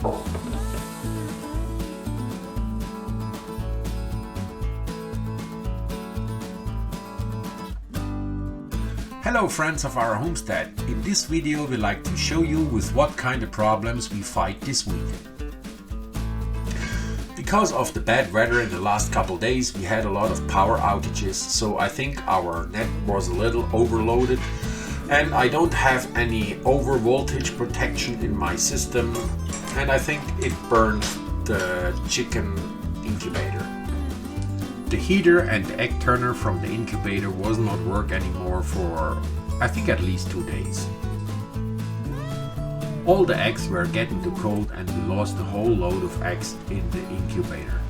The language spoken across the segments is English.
Hello friends of our homestead. In this video we like to show you with what kind of problems we fight this week. Because of the bad weather in the last couple days we had a lot of power outages, so I think our net was a little overloaded and I don't have any over voltage protection in my system, and I think it burned the chicken incubator. The heater and the egg turner from the incubator was not work anymore for I think at least 2 days. All the eggs were getting too cold and we lost a whole load of eggs in the incubator.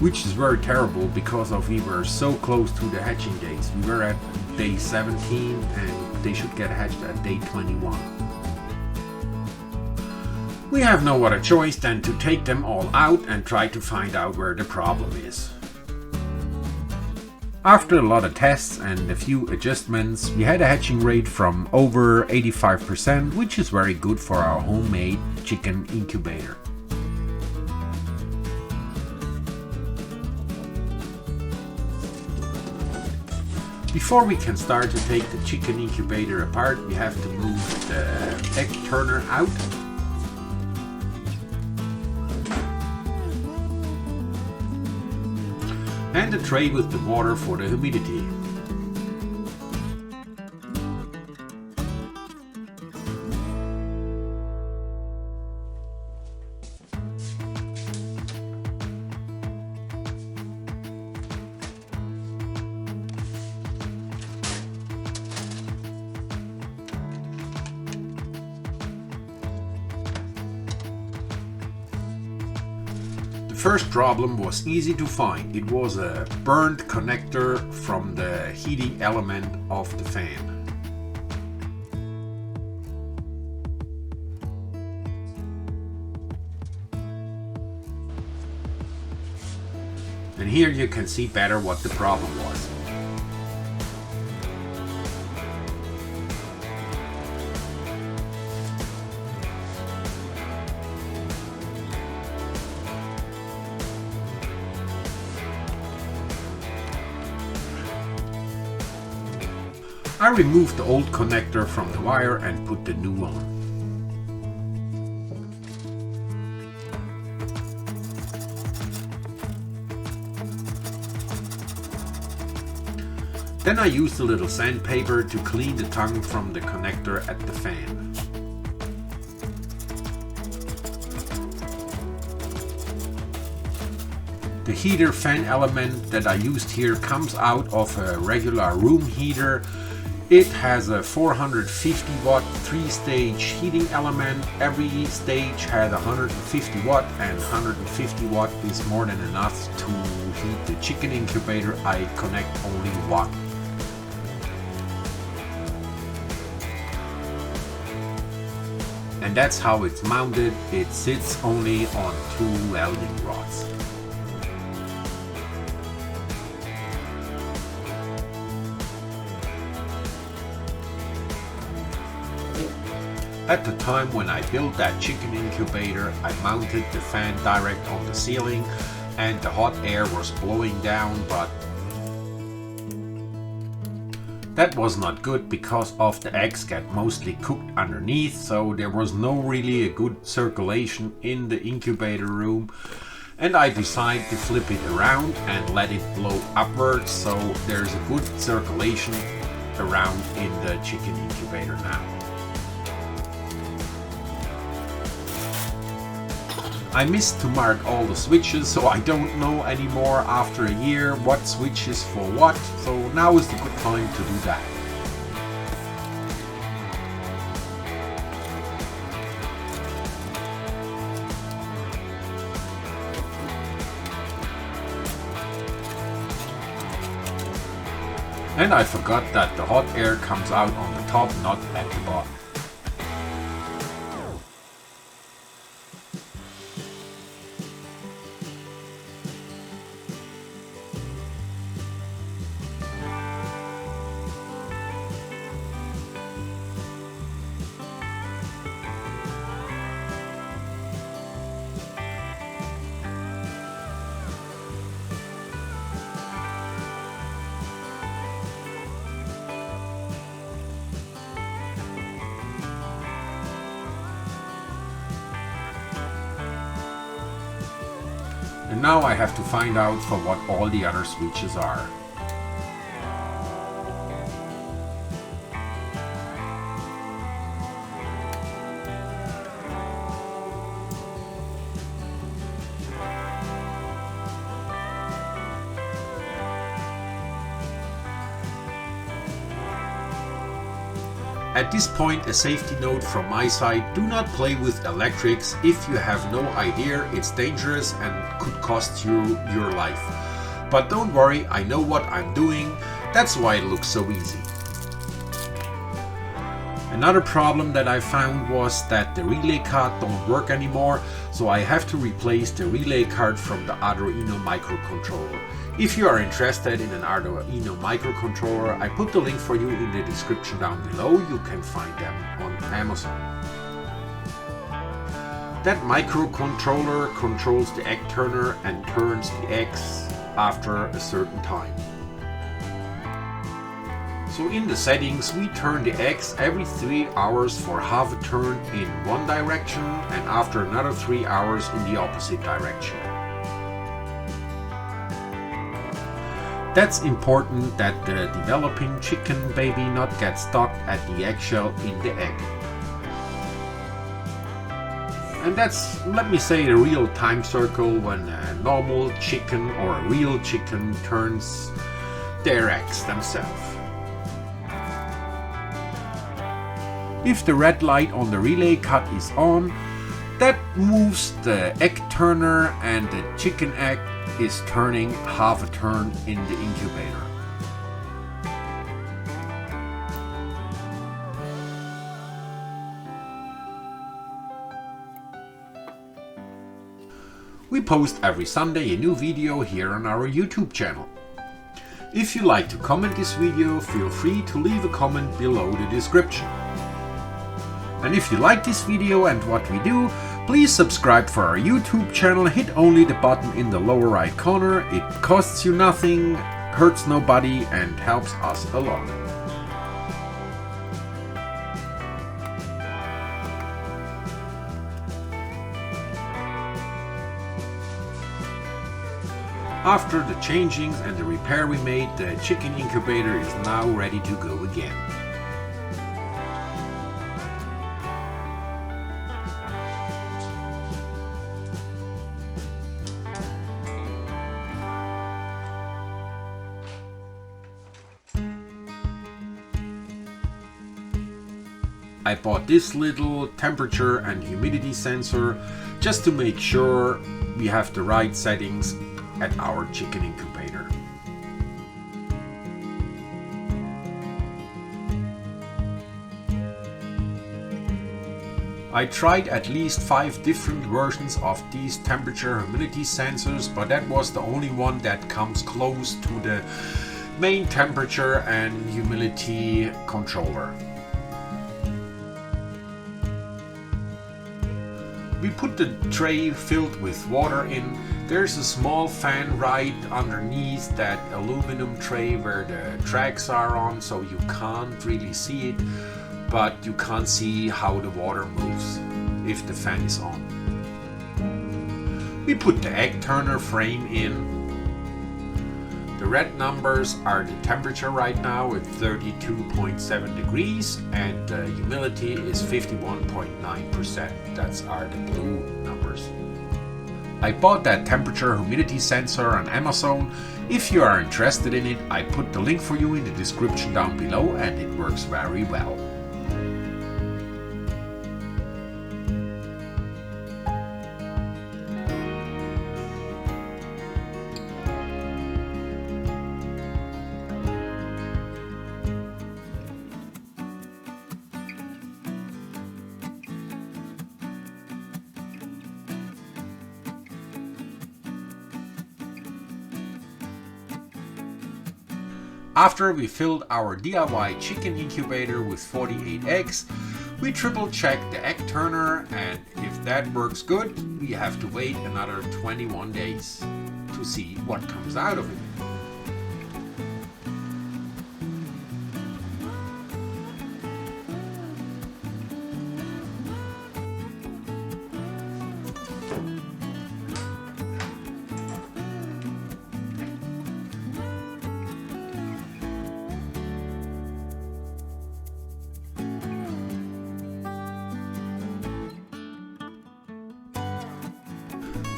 Which is very terrible because we were so close to the hatching days. We were at day 17 and they should get hatched at day 21. We have no other choice than to take them all out and try to find out where the problem is. After a lot of tests and a few adjustments, we had a hatching rate from over 85%, which is very good for our homemade chicken incubator. Before we can start to take the chicken incubator apart, we have to move the egg turner out. And a tray with the water for the humidity. The first problem was easy to find. It was a burned connector from the heating element of the fan. And here you can see better what the problem was. I removed the old connector from the wire and put the new on. Then I used a little sandpaper to clean the tongue from the connector at the fan. The heater fan element that I used here comes out of a regular room heater. It has a 450 watt 3-stage heating element. Every stage had 150 watt and 150 watt is more than enough to heat the chicken incubator. I connect only one. And that's how it's mounted. It sits only on 2 welding rods. At the time when I built that chicken incubator, I mounted the fan direct on the ceiling and the hot air was blowing down, but that was not good because of the eggs get mostly cooked underneath, so there was no really a good circulation in the incubator room. And I decided to flip it around and let it blow upwards, so there's a good circulation around in the chicken incubator now. I missed to mark all the switches, so I don't know anymore after a year what switch is for what, so now is the good time to do that. And I forgot that the hot air comes out on the top, not at the bottom. now I have to find out for what all the other switches are. At this point, a safety note from my side: do not play with electrics if you have no idea. It's dangerous and could cost you your life. But don't worry, I know what I'm doing. That's why it looks so easy. Another problem that I found was that the relay card don't work anymore, so I have to replace the relay card from the Arduino microcontroller. If you are interested in an Arduino microcontroller, I put the link for you in the description down below. You can find them on Amazon. That microcontroller controls the egg turner and turns the eggs after a certain time. So in the settings, we turn the eggs every 3 hours for half a turn in one direction and after another 3 hours in the opposite direction. That's important that the developing chicken baby not get stuck at the eggshell in the egg. And that's, let me say, a real time circle when a normal chicken or a real chicken turns their eggs themselves. If the red light on the relay cut is on, that moves the egg turner and the chicken egg is turning half a turn in the incubator. We post every Sunday a new video here on our YouTube channel. If you like to comment this video, feel free to leave a comment below the description. And if you like this video and what we do, please subscribe for our YouTube channel. Hit only the button in the lower right corner. It costs you nothing, hurts nobody, and helps us a lot. After the changings and the repair we made, the chicken incubator is now ready to go again. I bought this little temperature and humidity sensor just to make sure we have the right settings at our chicken incubator. I tried at least 5 different versions of these temperature humidity sensors, but that was the only one that comes close to the main temperature and humidity controller. We put the tray filled with water in. There's a small fan right underneath that aluminum tray where the tracks are on, so you can't really see it, but you can't see how the water moves if the fan is on. We put the egg turner frame in. The red numbers are the temperature right now at 32.7 degrees and the humidity is 51.9%. That's are the blue numbers. I bought that temperature humidity sensor on Amazon. If you are interested in it, I put the link for you in the description down below and it works very well. After we filled our DIY chicken incubator with 48 eggs, we triple check the egg turner, and if that works good, we have to wait another 21 days to see what comes out of it.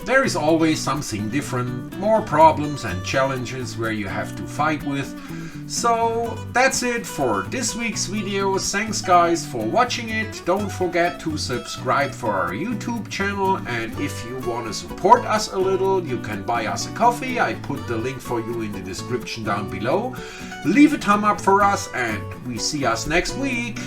there is always something different, more problems and challenges where you have to fight with. So that's it for this week's video. Thanks guys for watching it. Don't forget to subscribe for our YouTube channel, and if you want to support us a little, you can buy us a coffee. I put the link for you in the description down below. Leave a thumb up for us, and we see us next week.